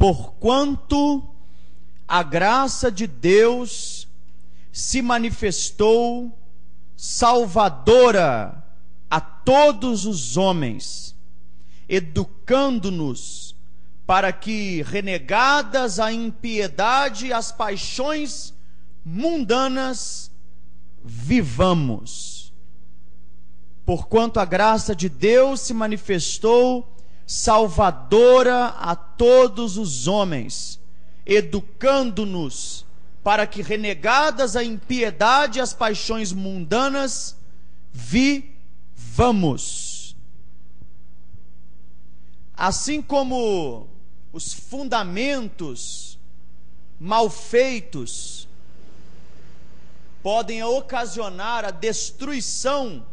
porquanto a graça de Deus se manifestou salvadora a todos os homens, educando-nos para que, renegadas a impiedade e as paixões mundanas, vivamos. Porquanto a graça de Deus se manifestou salvadora a todos os homens, educando-nos para que, renegadas a impiedade e as paixões mundanas, vivamos. Assim como os fundamentos mal feitos podem ocasionar a destruição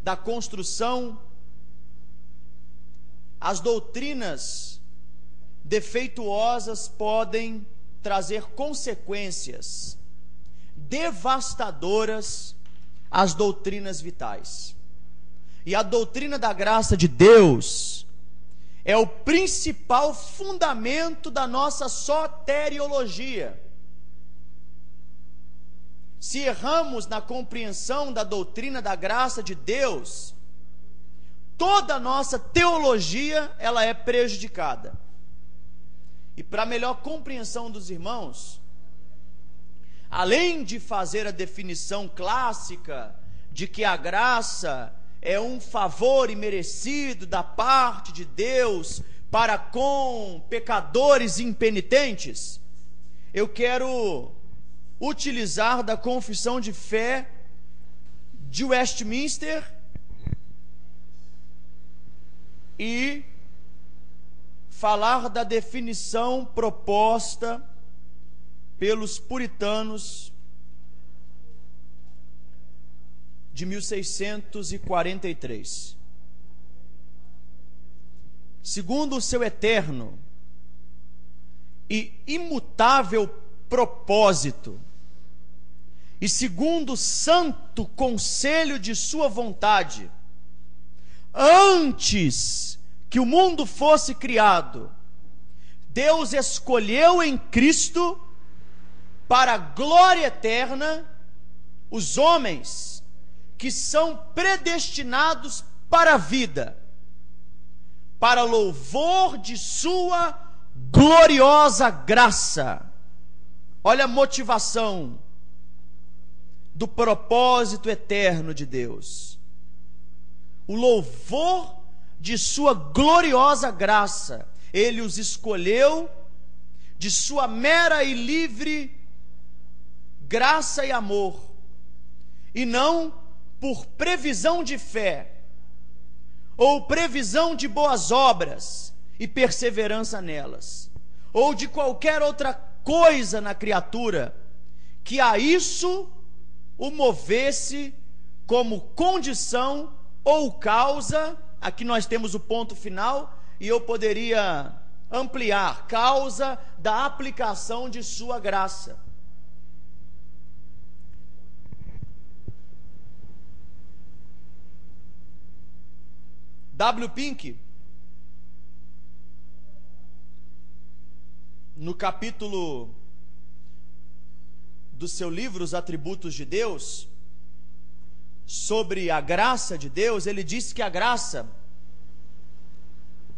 da construção, as doutrinas defeituosas podem trazer consequências devastadoras às doutrinas vitais. E a doutrina da graça de Deus é o principal fundamento da nossa soteriologia. Se erramos na compreensão da doutrina da graça de Deus, toda a nossa teologia ela é prejudicada. E para melhor compreensão dos irmãos, além de fazer a definição clássica de que a graça é um favor imerecido da parte de Deus para com pecadores impenitentes, eu quero utilizar da Confissão de Fé de Westminster e falar da definição proposta pelos puritanos de 1643. Segundo o seu eterno e imutável propósito, e segundo o santo conselho de sua vontade, antes que o mundo fosse criado, Deus escolheu em Cristo para a glória eterna os homens que são predestinados para a vida, para louvor de sua gloriosa graça. Olha a motivação do propósito eterno de Deus. O louvor de sua gloriosa graça. Ele os escolheu de sua mera e livre graça e amor, e não por previsão de fé, ou previsão de boas obras e perseverança nelas, ou de qualquer outra coisa na criatura que a isso o movesse como condição ou causa. Aqui nós temos o ponto final, e eu poderia ampliar: causa da aplicação de sua graça. W. Pink, no capítulo do seu livro Os Atributos de Deus, sobre a graça de Deus, ele diz que a graça,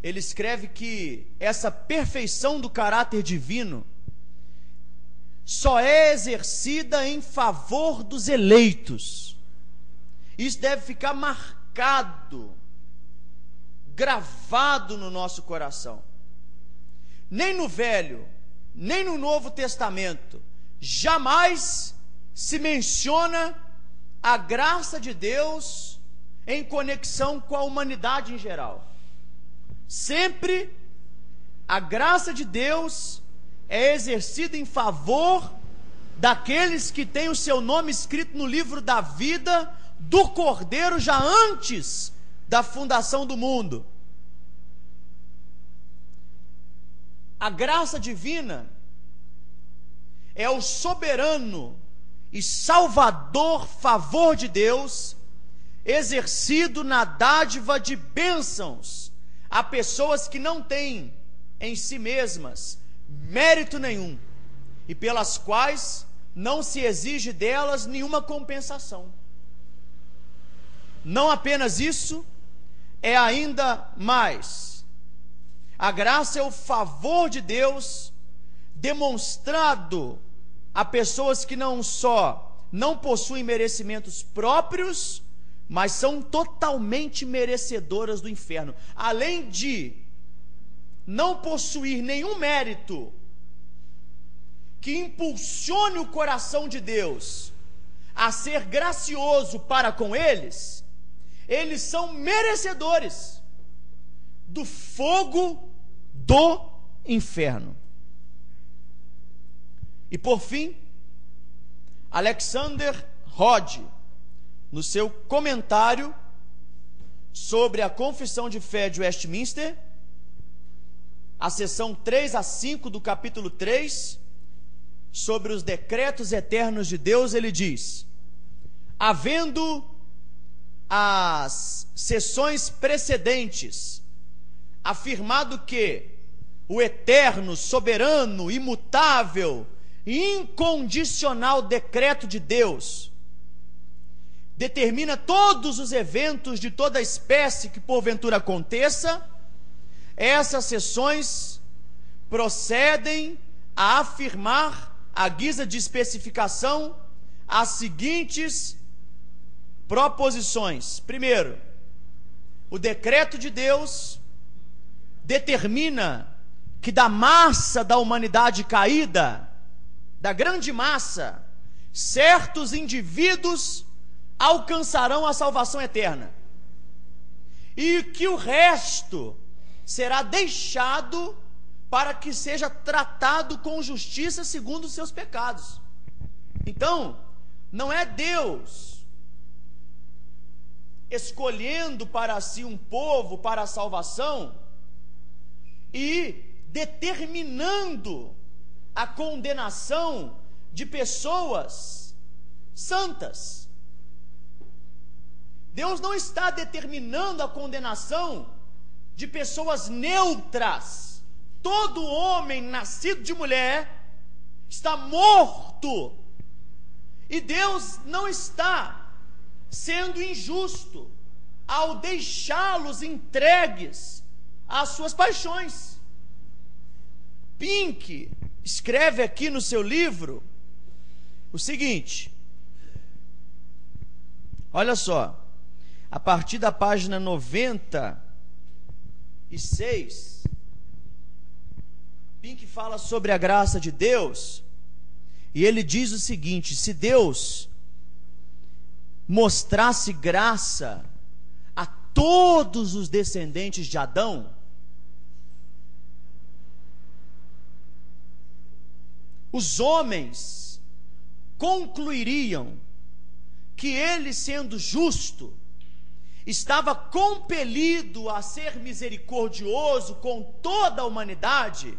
ele escreve que essa perfeição do caráter divino só é exercida em favor dos eleitos. Isso deve ficar marcado, gravado no nosso coração. Nem no Velho, nem no Novo Testamento, jamais se menciona a graça de Deus em conexão com a humanidade em geral. Sempre a graça de Deus é exercida em favor daqueles que têm o seu nome escrito no livro da vida do Cordeiro já antes da fundação do mundo. A graça divina é o soberano e salvador favor de Deus, exercido na dádiva de bênçãos a pessoas que não têm em si mesmas mérito nenhum, e pelas quais não se exige delas nenhuma compensação. Não apenas isso, é ainda mais. A graça é o favor de Deus demonstrado a pessoas que não só não possuem merecimentos próprios, mas são totalmente merecedoras do inferno. Além de não possuir nenhum mérito que impulsione o coração de Deus a ser gracioso para com eles, eles são merecedores do fogo do inferno. E por fim, Alexander Rod, no seu comentário sobre a Confissão de Fé de Westminster, a seção 3 a 5 do capítulo 3, sobre os decretos eternos de Deus, ele diz: havendo as sessões precedentes afirmado que o eterno, soberano, imutável, incondicional decreto de Deus determina todos os eventos de toda espécie que porventura aconteça, essas sessões procedem a afirmar, à guisa de especificação, as seguintes proposições. Primeiro, o decreto de Deus determina que da massa da humanidade caída, da grande massa, certos indivíduos alcançarão a salvação eterna, e que o resto será deixado para que seja tratado com justiça segundo os seus pecados. Então, não é Deus escolhendo para si um povo para a salvação e determinando a condenação de pessoas santas. Deus não está determinando a condenação de pessoas neutras. Todo homem nascido de mulher está morto, e Deus não está sendo injusto ao deixá-los entregues às suas paixões. Pink escreve aqui no seu livro o seguinte, olha só, a partir da página 96, Pink fala sobre a graça de Deus, e ele diz o seguinte: se Deus mostrasse graça a todos os descendentes de Adão, os homens concluiriam que ele, sendo justo, estava compelido a ser misericordioso com toda a humanidade,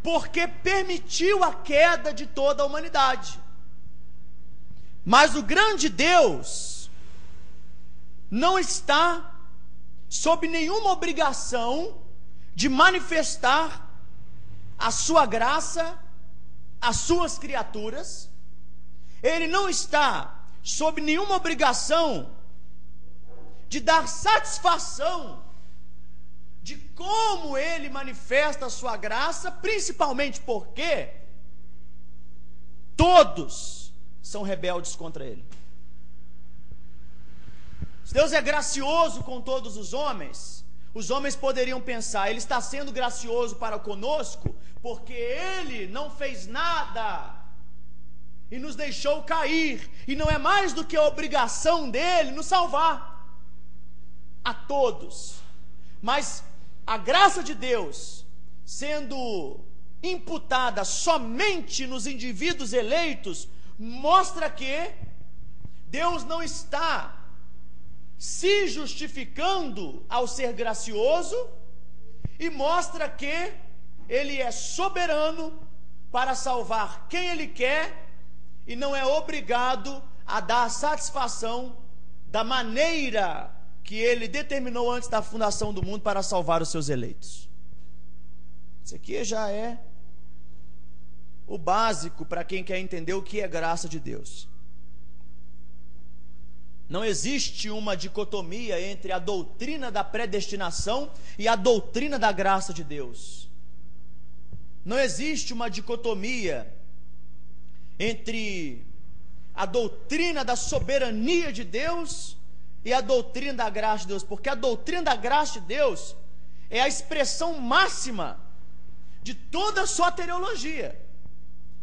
porque permitiu a queda de toda a humanidade. Mas o grande Deus não está sob nenhuma obrigação de manifestar a sua graça às suas criaturas. Ele não está sob nenhuma obrigação de dar satisfação de como ele manifesta a sua graça, principalmente porque todos são rebeldes contra ele. Se Deus é gracioso com todos os homens poderiam pensar: ele está sendo gracioso para conosco porque ele não fez nada e nos deixou cair, e não é mais do que a obrigação dele nos salvar a todos. Mas a graça de Deus, sendo imputada somente nos indivíduos eleitos, mostra que Deus não está se justificando ao ser gracioso, e mostra que ele é soberano para salvar quem ele quer, e não é obrigado a dar satisfação da maneira que ele determinou antes da fundação do mundo para salvar os seus eleitos. Isso aqui já é o básico para quem quer entender o que é graça de Deus. Não existe uma dicotomia entre a doutrina da predestinação e a doutrina da graça de Deus. Não existe uma dicotomia entre a doutrina da soberania de Deus e a doutrina da graça de Deus, porque a doutrina da graça de Deus é a expressão máxima de toda a soteriologia.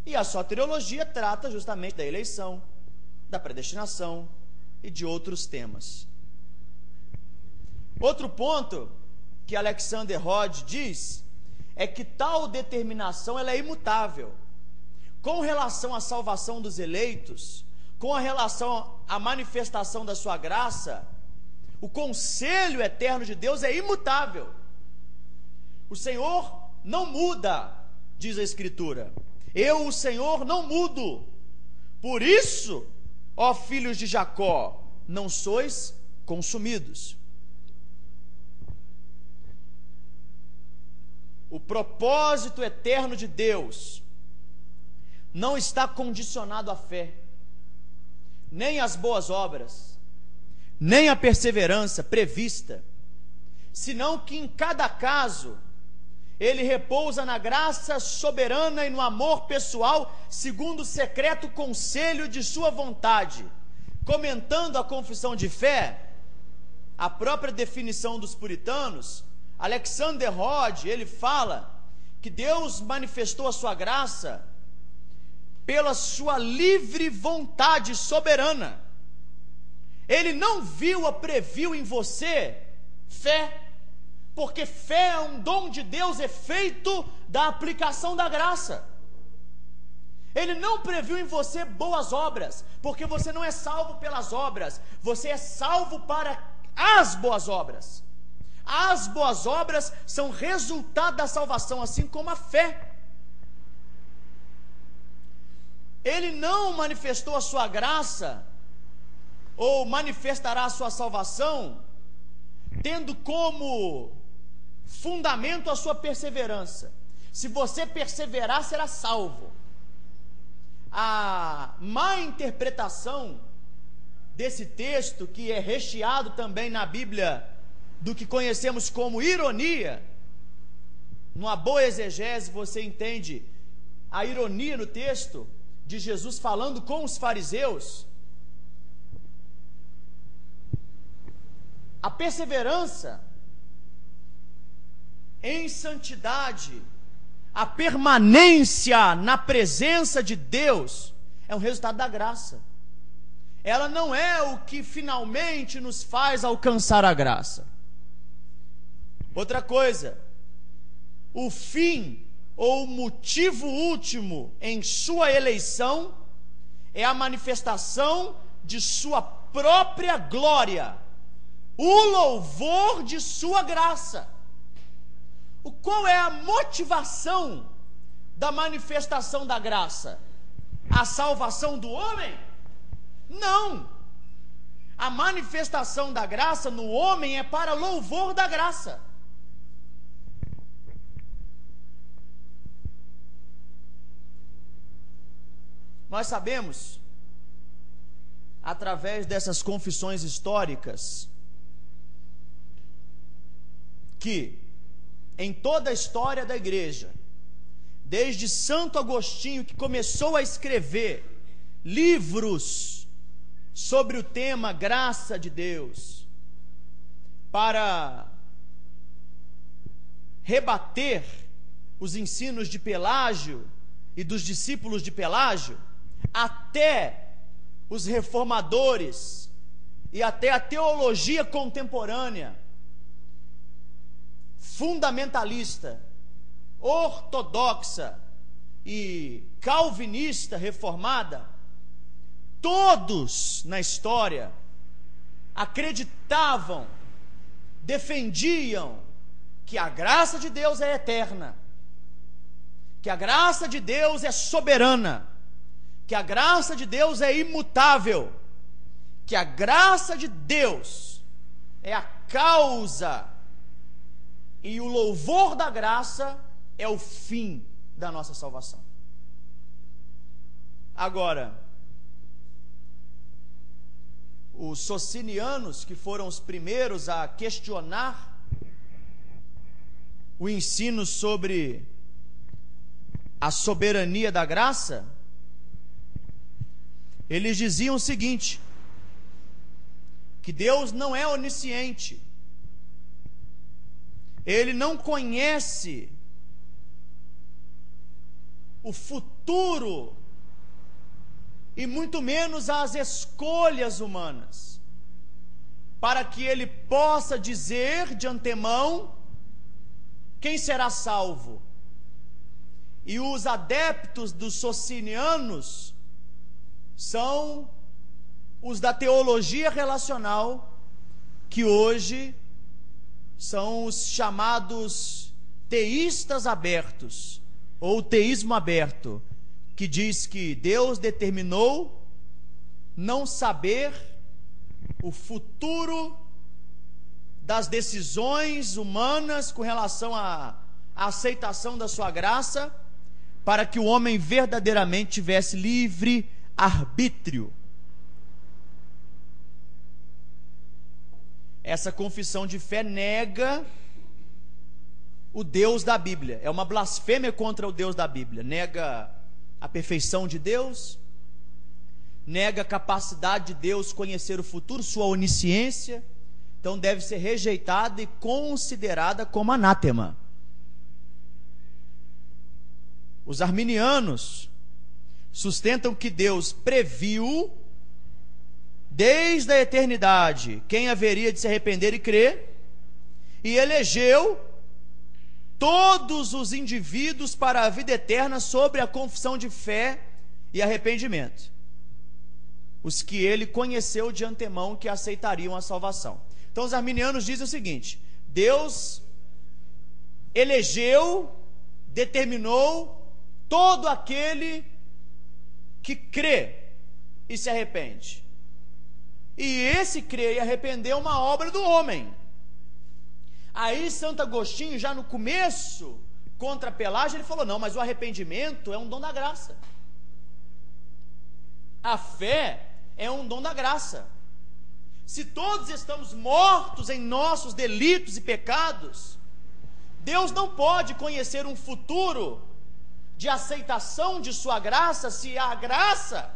E a soteriologia trata justamente da eleição, da predestinação e de outros temas. Outro ponto que Alexander Rod diz é que tal determinação ela é imutável. Com relação à salvação dos eleitos, com a relação à manifestação da sua graça, o conselho eterno de Deus é imutável. O Senhor não muda, diz a Escritura. Eu, o Senhor, não mudo. Por isso, ó filhos de Jacó, não sois consumidos. O propósito eterno de Deus não está condicionado à fé, nem às boas obras, nem à perseverança prevista, senão que em cada caso ele repousa na graça soberana e no amor pessoal, segundo o secreto conselho de sua vontade. Comentando a confissão de fé, a própria definição dos puritanos, Alexander Rod, ele fala que Deus manifestou a sua graça pela sua livre vontade soberana. Ele não viu ou previu em você fé, porque fé é um dom de Deus, efeito da aplicação da graça. Ele não previu em você boas obras, porque você não é salvo pelas obras, você é salvo para as boas obras. As boas obras são resultado da salvação, assim como a fé. Ele não manifestou a sua graça, ou manifestará a sua salvação, tendo como fundamento a sua perseverança. Se você perseverar, será salvo. A má interpretação desse texto, que é recheado também na Bíblia do que conhecemos como ironia, numa boa exegese você entende a ironia no texto de Jesus falando com os fariseus. A perseverança em santidade, a permanência na presença de Deus é um resultado da graça. Ela não é o que finalmente nos faz alcançar a graça. Outra coisa, o fim ou o motivo último em sua eleição é a manifestação de sua própria glória, o louvor de sua graça. Qual é a motivação da manifestação da graça? A salvação do homem? Não! A manifestação da graça no homem é para louvor da graça. Nós sabemos, através dessas confissões históricas, que em toda a história da igreja, desde Santo Agostinho, que começou a escrever livros sobre o tema graça de Deus, para rebater os ensinos de Pelágio e dos discípulos de Pelágio, até os reformadores e até a teologia contemporânea, fundamentalista, ortodoxa e calvinista reformada, todos na história acreditavam, defendiam que a graça de Deus é eterna, que a graça de Deus é soberana, que a graça de Deus é imutável, que a graça de Deus é a causa e o louvor da graça é o fim da nossa salvação. Agora, os socinianos, que foram os primeiros a questionar o ensino sobre a soberania da graça, eles diziam o seguinte: que Deus não é onisciente, Ele não conhece o futuro e muito menos as escolhas humanas, para que Ele possa dizer de antemão quem será salvo. E os adeptos dos socinianos são os da teologia relacional, que hoje são os chamados teístas abertos, ou teísmo aberto, que diz que Deus determinou não saber o futuro das decisões humanas com relação à aceitação da sua graça, para que o homem verdadeiramente tivesse livre arbítrio. Essa confissão de fé nega o Deus da Bíblia, é uma blasfêmia contra o Deus da Bíblia, nega a perfeição de Deus, nega a capacidade de Deus conhecer o futuro, sua onisciência. Então deve ser rejeitada e considerada como anátema. Os arminianos sustentam que Deus previu desde a eternidade quem haveria de se arrepender e crer, e elegeu todos os indivíduos para a vida eterna sobre a confissão de fé e arrependimento, os que ele conheceu de antemão que aceitariam a salvação. Então os arminianos dizem o seguinte: Deus elegeu, determinou todo aquele que crê e se arrepende, e esse crer e arrepender é uma obra do homem. Aí Santo Agostinho, já no começo, contra a Pelágio, ele falou: não, mas o arrependimento é um dom da graça, a fé é um dom da graça. Se todos estamos mortos em nossos delitos e pecados, Deus não pode conhecer um futuro de aceitação de sua graça se a graça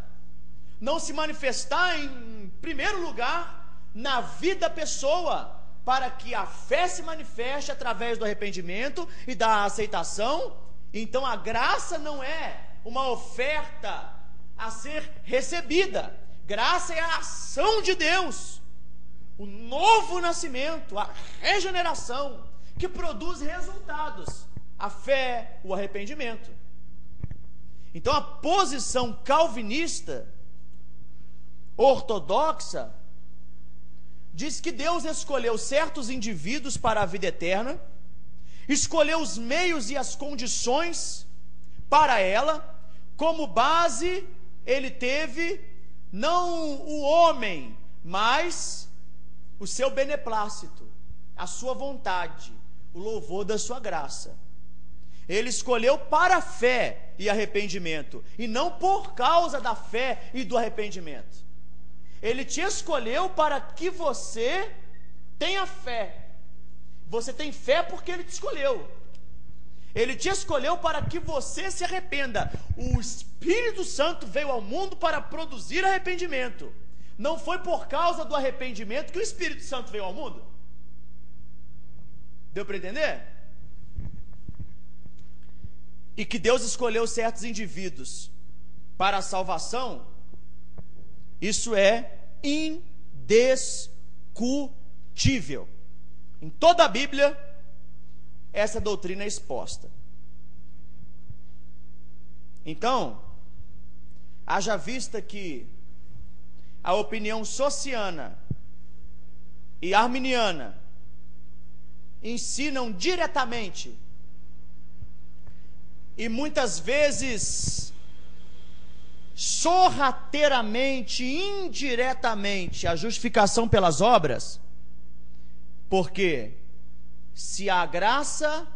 não se manifestar em primeiro lugar na vida da pessoa, para que a fé se manifeste através do arrependimento e da aceitação. Então a graça não é uma oferta a ser recebida, graça é a ação de Deus, o novo nascimento, a regeneração, que produz resultados, a fé, o arrependimento. Então a posição calvinista ortodoxa diz que Deus escolheu certos indivíduos para a vida eterna, escolheu os meios e as condições para ela. Como base, ele teve não o homem, mas o seu beneplácito, a sua vontade, o louvor da sua graça. Ele escolheu para a fé e arrependimento, e não por causa da fé e do arrependimento. Ele te escolheu para que você tenha fé. Você tem fé porque Ele te escolheu. Ele te escolheu para que você se arrependa. O Espírito Santo veio ao mundo para produzir arrependimento. Não foi por causa do arrependimento que o Espírito Santo veio ao mundo. Deu para entender? E que Deus escolheu certos indivíduos para a salvação, isso é indiscutível. Em toda a Bíblia, essa doutrina é exposta. Então, haja vista que a opinião sociana e arminiana ensinam diretamente e muitas vezes sorrateiramente, indiretamente, a justificação pelas obras, porque se a graça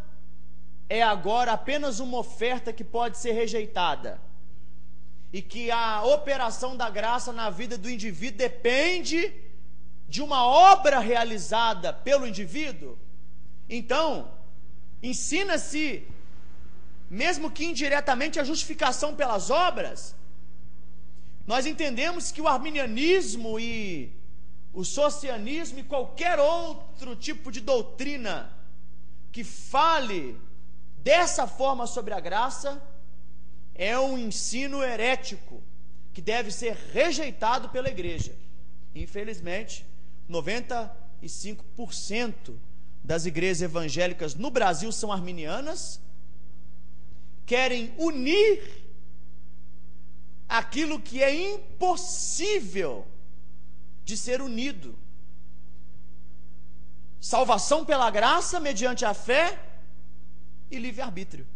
é agora apenas uma oferta que pode ser rejeitada. E que a operação da graça na vida do indivíduo depende de uma obra realizada pelo indivíduo. Então, ensina-se, mesmo que indiretamente, a justificação pelas obras. Nós entendemos que o arminianismo e o socianismo e qualquer outro tipo de doutrina que fale dessa forma sobre a graça é um ensino herético que deve ser rejeitado pela igreja. Infelizmente, 95% das igrejas evangélicas no Brasil são arminianas, querem unir aquilo que é impossível de ser unido: salvação pela graça mediante a fé e livre-arbítrio.